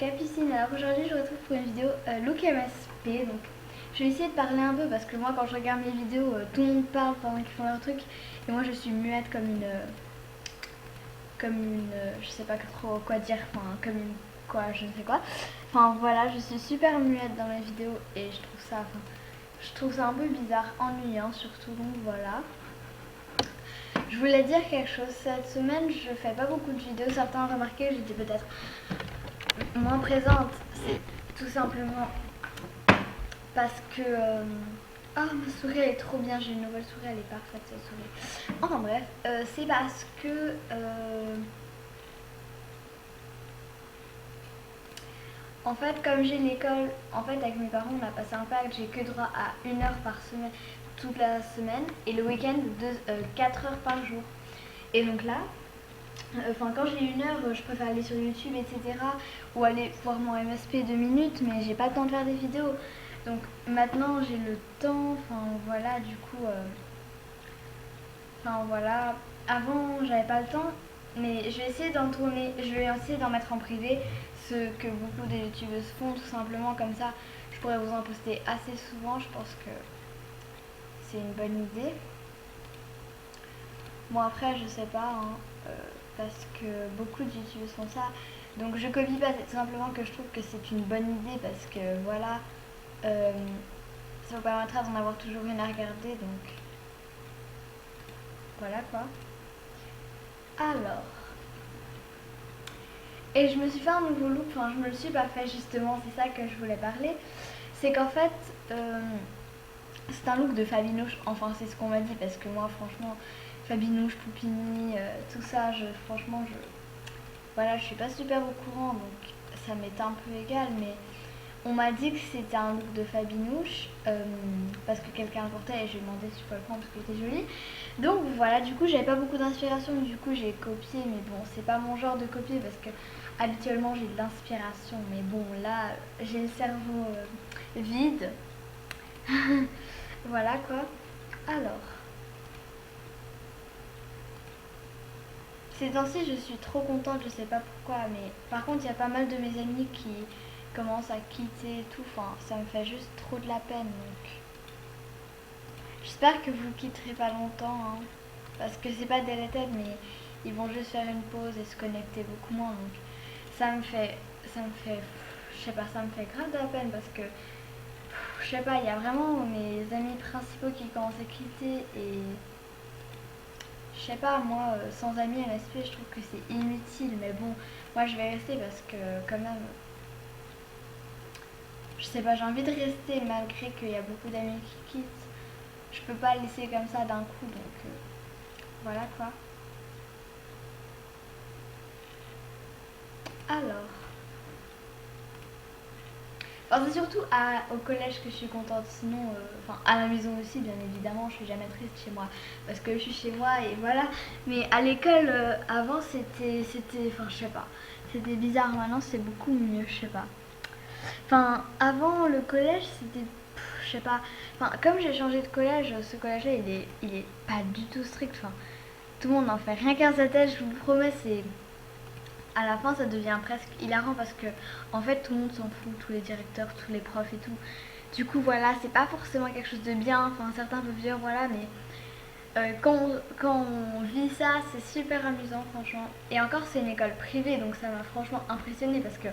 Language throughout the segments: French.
Capucine. Alors aujourd'hui je vous retrouve pour une vidéo look MSP. Donc je vais essayer de parler un peu parce que moi quand je regarde mes vidéos tout le monde parle pendant qu'ils font leur truc et moi je suis muette je sais pas trop quoi dire, enfin comme une quoi je ne sais quoi. Enfin voilà, je suis super muette dans mes vidéos et je trouve ça un peu bizarre, ennuyant surtout, donc voilà. Je voulais dire quelque chose, cette semaine je fais pas beaucoup de vidéos, certains ont remarqué que j'étais peut-être moins présente, c'est tout simplement parce que ah, ma souris elle est trop bien, j'ai une nouvelle souris, elle est parfaite cette souris. Enfin bref, c'est parce que en fait comme j'ai l'école, en fait avec mes parents on a passé un pacte, j'ai que droit à 1 heure par semaine toute la semaine et le week-end 4 heures par jour. Et donc là, enfin quand j'ai 1 heure, je préfère aller sur YouTube, etc. Ou aller voir mon MSP 2 minutes, mais j'ai pas le temps de faire des vidéos. Donc maintenant j'ai le temps, enfin voilà, du coup, enfin voilà. Avant j'avais pas le temps, mais je vais essayer d'en tourner, je vais essayer d'en mettre en privé, ce que beaucoup de youtubeuses font tout simplement, comme ça je pourrais vous en poster assez souvent, je pense que c'est une bonne idée. Bon après je sais pas, hein, parce que beaucoup de youtubeuses font ça. Donc je copie pas, c'est tout simplement que je trouve que c'est une bonne idée parce que voilà, ça vous permettra d'en avoir toujours une à regarder, donc voilà quoi. Alors, et je me suis fait un nouveau look, enfin je me le suis pas fait justement, c'est ça que je voulais parler. C'est qu'en fait, c'est un look de Fabinouche, enfin c'est ce qu'on m'a dit parce que moi franchement, Fabinouche, Poupini, tout ça, franchement, voilà, je suis pas super au courant donc ça m'est un peu égal, mais on m'a dit que c'était un look de Fabinouche parce que quelqu'un le portait et j'ai demandé si je pouvais le prendre parce qu'il était joli. Donc voilà, du coup j'avais pas beaucoup d'inspiration, du coup j'ai copié, mais bon c'est pas mon genre de copier parce que habituellement j'ai de l'inspiration, mais bon là j'ai le cerveau vide. Voilà quoi. Alors, ces temps-ci je suis trop contente, je sais pas pourquoi, mais par contre il y a pas mal de mes amis qui commencent à quitter et tout, enfin ça me fait juste trop de la peine, donc j'espère que vous quitterez pas longtemps, hein, parce que c'est pas délétère, mais ils vont juste faire une pause et se connecter beaucoup moins, donc ça me fait, je sais pas, ça me fait grave de la peine parce que, je sais pas, il y a vraiment mes amis principaux qui commencent à quitter et je sais pas, moi, sans amis MSP, je trouve que c'est inutile, mais bon, moi je vais rester parce que quand même, je sais pas, j'ai envie de rester malgré qu'il y a beaucoup d'amis qui quittent. Je peux pas le laisser comme ça d'un coup, donc voilà quoi. Alors, enfin, c'est surtout au collège que je suis contente, sinon, enfin à la maison aussi bien évidemment, je suis jamais triste chez moi parce que je suis chez moi et voilà. Mais à l'école, avant enfin je sais pas, c'était bizarre, maintenant c'est beaucoup mieux, je sais pas. Enfin, avant le collège, c'était, je sais pas, enfin comme j'ai changé de collège, ce collège-là il est pas du tout strict, enfin tout le monde n'en fait rien qu'à sa tête, je vous promets, c'est à la fin ça devient presque hilarant parce que en fait tout le monde s'en fout, tous les directeurs, tous les profs et tout. Du coup voilà, c'est pas forcément quelque chose de bien, enfin certains peuvent dire voilà, mais quand on vit ça c'est super amusant franchement. Et encore c'est une école privée donc ça m'a franchement impressionnée parce que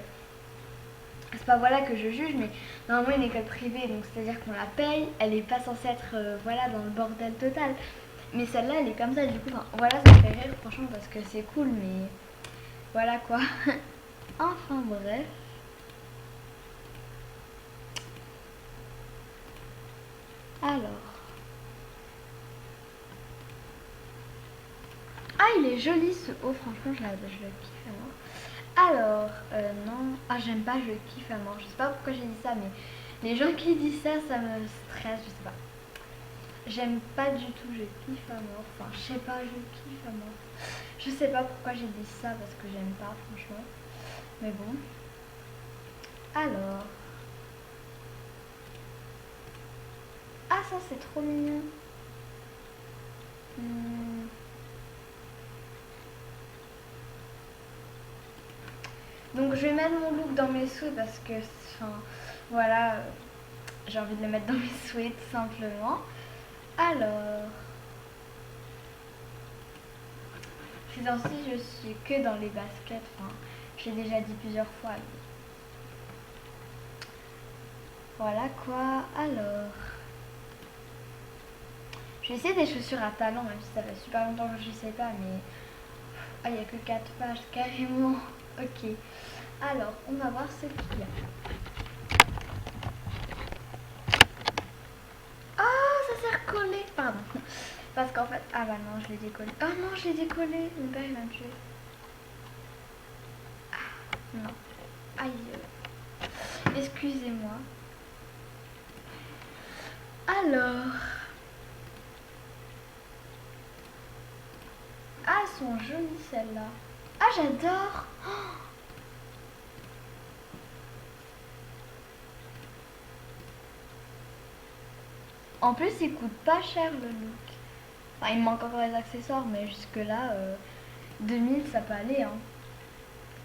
c'est pas voilà que je juge, mais normalement une école privée donc c'est à dire qu'on la paye, elle est pas censée être voilà dans le bordel total. Mais celle-là elle est comme ça, du coup enfin, voilà, ça me fait rire franchement parce que c'est cool, mais voilà quoi. Enfin bref. Alors. Ah, il est joli ce haut, franchement, je le kiffe à mort. Alors, non. Ah, j'aime pas, je le kiffe à mort. Je sais pas pourquoi j'ai dit ça, mais les gens qui disent ça, ça me stresse, je sais pas. J'aime pas du tout, je kiffe à mort. Enfin, je sais pas, je kiffe à mort. Je sais pas pourquoi j'ai dit ça, parce que j'aime pas, franchement. Mais bon. Alors. Ah, ça, c'est trop mignon. Donc je vais mettre mon look dans mes souhaits parce que, enfin, voilà, j'ai envie de le mettre dans mes souhaits tout simplement. Alors, ces temps-ci, je suis que dans les baskets. Enfin, j'ai déjà dit plusieurs fois. Mais voilà quoi. Alors, je vais essayer des chaussures à talons, même si ça fait super longtemps que je ne sais pas. Mais ah, il n'y a que 4 pages carrément. Ok. Alors, on va voir ce qu'il y a. Ah, ça s'est recollé. Pardon. Parce qu'en fait... Ah bah non, je l'ai décollé. Oh non, je l'ai décollé. Mon père, il va me tuer. Ah, non. Aïe. Excusez-moi. Alors... Ah, elles sont jolies celles-là. Ah, j'adore. Oh. En plus, il coûte pas cher le look. Enfin, il me manque encore les accessoires, mais jusque-là, 2000, ça peut aller. Hein.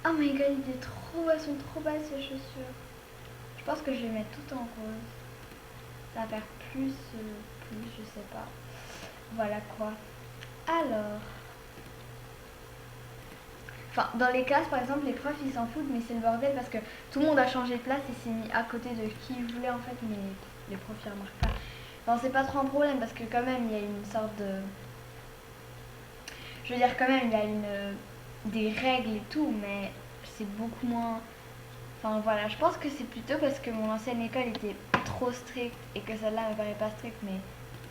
Oh my god, elles sont trop belles ces chaussures. Je pense que je vais mettre tout en rose. Ça va faire plus, je sais pas. Voilà quoi. Alors... Enfin, dans les classes, par exemple, les profs, ils s'en foutent, mais c'est le bordel parce que tout le monde a changé de place et s'est mis à côté de qui il voulait, en fait, mais les profs, ils remarquent pas. Enfin, c'est pas trop un problème parce que quand même, il y a une sorte de... Je veux dire, quand même, il y a des règles et tout, mais c'est beaucoup moins... Enfin, voilà, je pense que c'est plutôt parce que mon ancienne école était trop stricte et que celle-là me paraît pas stricte, mais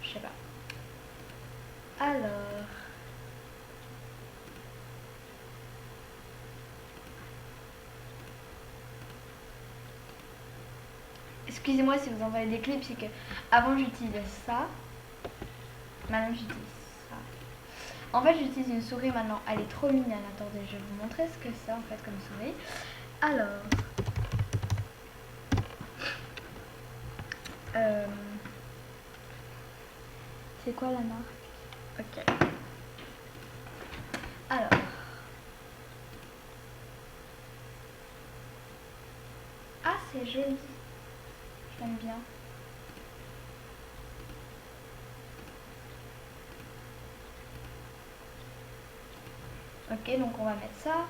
je sais pas. Alors... Excusez-moi si vous envoyez des clips, c'est que avant j'utilisais ça, maintenant j'utilise ça. En fait j'utilise une souris maintenant, elle est trop mignonne. Attendez, je vais vous montrer ce que c'est en fait comme souris. Alors, c'est quoi la marque? Ok. Alors, ah c'est joli, j'aime bien. Ok, donc on va mettre ça.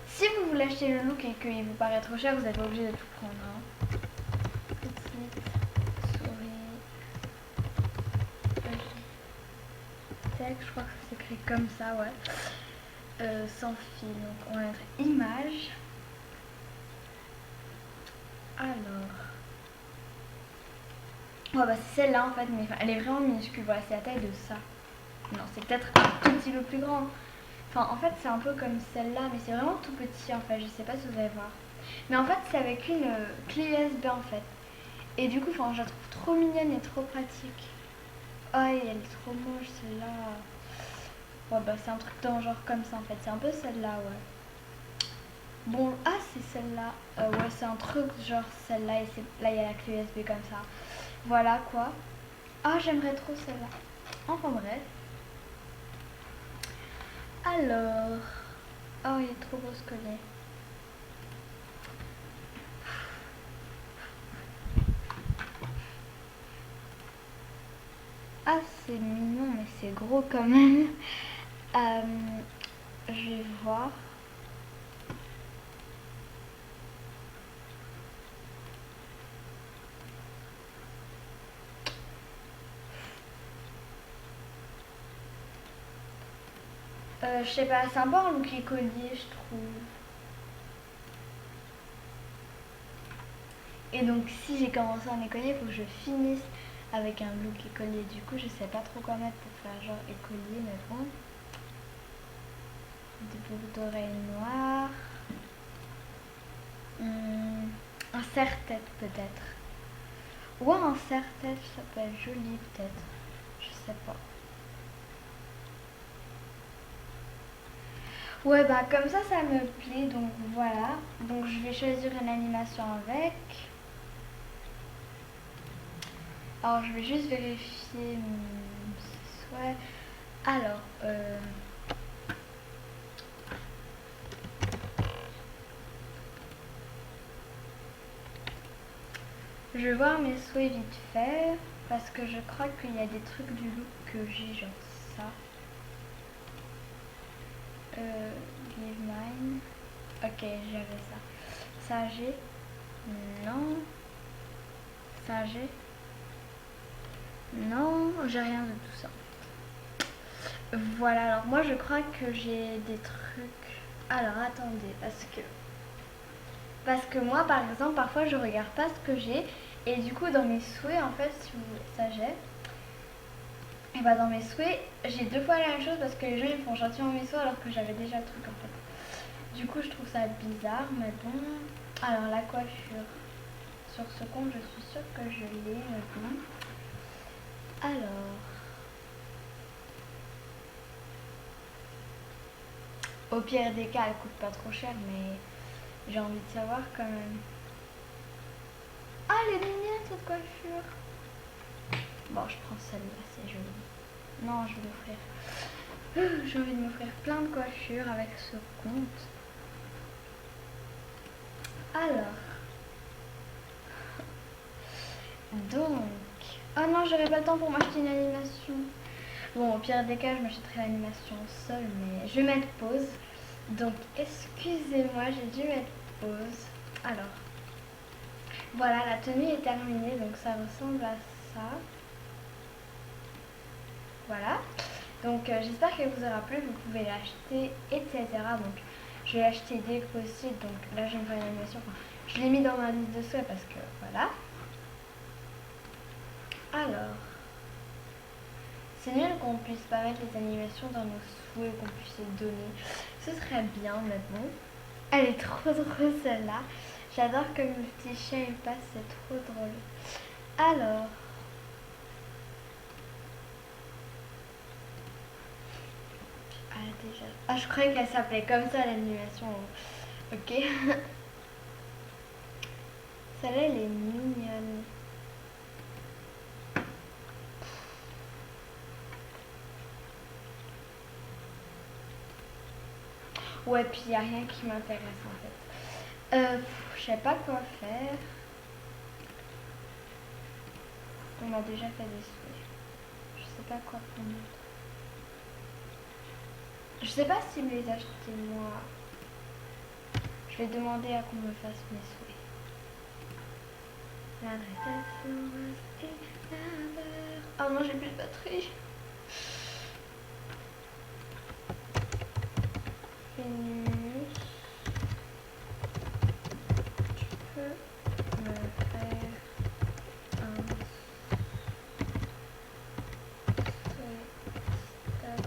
Si vous voulez acheter le look et qu'il vous paraît trop cher, vous n'êtes pas obligé de tout prendre. Hein. Petite souris. Je crois que c'est écrit comme ça, ouais. Sans fil, donc on va mettre image. Alors. Ouais, bah c'est celle-là en fait, mais elle est vraiment minuscule. Voilà, c'est la taille de ça. Non, c'est peut-être un tout petit peu plus grand. Enfin, en fait, c'est un peu comme celle-là, mais c'est vraiment tout petit en fait. Je sais pas si vous allez voir. Mais en fait, c'est avec une clé USB en fait. Et du coup, enfin, je la trouve trop mignonne et trop pratique. Oh, et elle est trop moche celle-là. Ouais, bah c'est un truc dans genre comme ça en fait. C'est un peu celle-là, ouais. Bon, ah, c'est celle-là. Ouais, c'est un truc genre celle-là. Et là, il y a la clé USB comme ça. Voilà quoi. Ah, j'aimerais trop celle-là. Enfin bref. Alors. Oh, il est trop beau ce collier. Ah, c'est mignon, mais c'est gros quand même. Je vais voir. Je sais pas, c'est un peu un look écolier, je trouve. Et donc, si j'ai commencé en écolier, il faut que je finisse avec un look écolier. Du coup, je sais pas trop quoi mettre pour faire genre écolier, mais bon. Des boucles d'oreilles noires. Un serre-tête peut-être. Ou un serre-tête, ça peut être joli peut-être. Je sais pas. Ouais, bah comme ça me plaît, donc voilà. Donc je vais choisir une animation avec. Alors je vais juste vérifier mes souhaits. Alors, Je vais voir mes souhaits vite fait parce que je crois qu'il y a des trucs du look que j'ai, genre ça. Give mine. Ok, j'avais ça. Ça j'ai. Non. Ça j'ai. Non, j'ai rien de tout ça. Voilà, alors moi je crois que j'ai des trucs. Alors attendez, parce que moi par exemple parfois je regarde pas ce que j'ai et du coup dans mes souhaits en fait si vous voulez, ça j'ai. Et bah dans mes souhaits j'ai deux fois la même chose parce que les gens ils font gentiment mes souhaits alors que j'avais déjà le truc en fait. Du coup je trouve ça bizarre mais bon. Alors la coiffure. Sur ce compte je suis sûre que je l'ai mais bon. Alors. Au pire des cas elle coûte pas trop cher mais j'ai envie de savoir quand même. Ah elle est mignonne cette coiffure. Bon je prends celle-là, c'est joli. Non je vais l'offrir. J'ai envie de m'offrir plein de coiffures avec ce compte. Alors. Donc. Oh non j'aurais pas le temps pour m'acheter une animation. Bon au pire des cas je m'achèterai l'animation seule mais je vais mettre pause. Donc excusez-moi j'ai dû mettre pause. Alors. Voilà la tenue est terminée donc ça ressemble à ça. Voilà. Donc j'espère qu'elle vous aura plu, vous pouvez l'acheter, etc. Donc je vais l'acheter dès que possible. Donc là j'ai une vraie animation. Enfin, je l'ai mis dans ma liste de souhaits parce que voilà. Alors, c'est nul qu'on puisse pas mettre les animations dans nos souhaits, qu'on puisse les donner. Ce serait bien, mais bon. Elle est trop drôle celle-là. J'adore que le petit chien il passe, c'est trop drôle. Alors. Ah, déjà. Ah, je croyais qu'elle s'appelait comme ça l'animation. Ok. Celle-là, elle est mignonne. Ouais, puis il n'y a rien qui m'intéresse en fait. Je sais pas quoi faire. On m'a déjà fait des souhaits. Je sais pas quoi prendre. Je sais pas si me les acheter moi. Je vais demander à qu'on me fasse mes souhaits. Oh non, j'ai plus de batterie. Vénus, tu peux me faire un souhait, stop.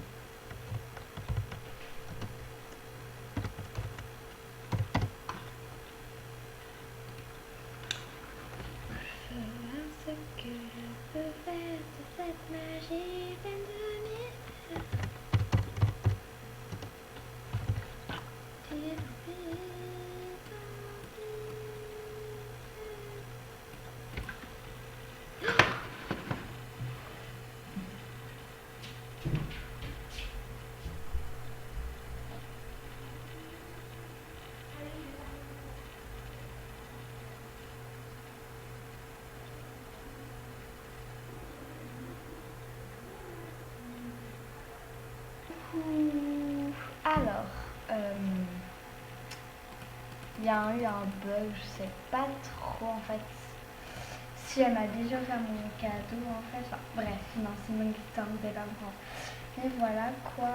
Ce que je peux faire de cette magie pleine de mystère. Alors, il y a eu un bug, je sais pas trop en fait si elle m'a déjà fait mon cadeau en fait. Enfin, bref, non, c'est mon histoire, vous allez pas me prendre. Et voilà quoi.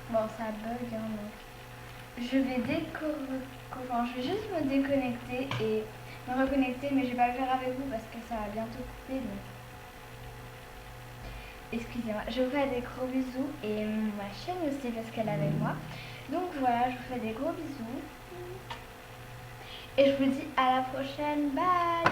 Bon, ça bug hein, donc. Je vais enfin, je vais juste me déconnecter et me reconnecter, mais je vais pas le faire avec vous parce que ça va bientôt couper donc. Excusez-moi, je vous fais des gros bisous et ma chaîne aussi parce qu'elle est avec moi. Donc voilà, je vous fais des gros bisous. Et je vous dis à la prochaine. Bye!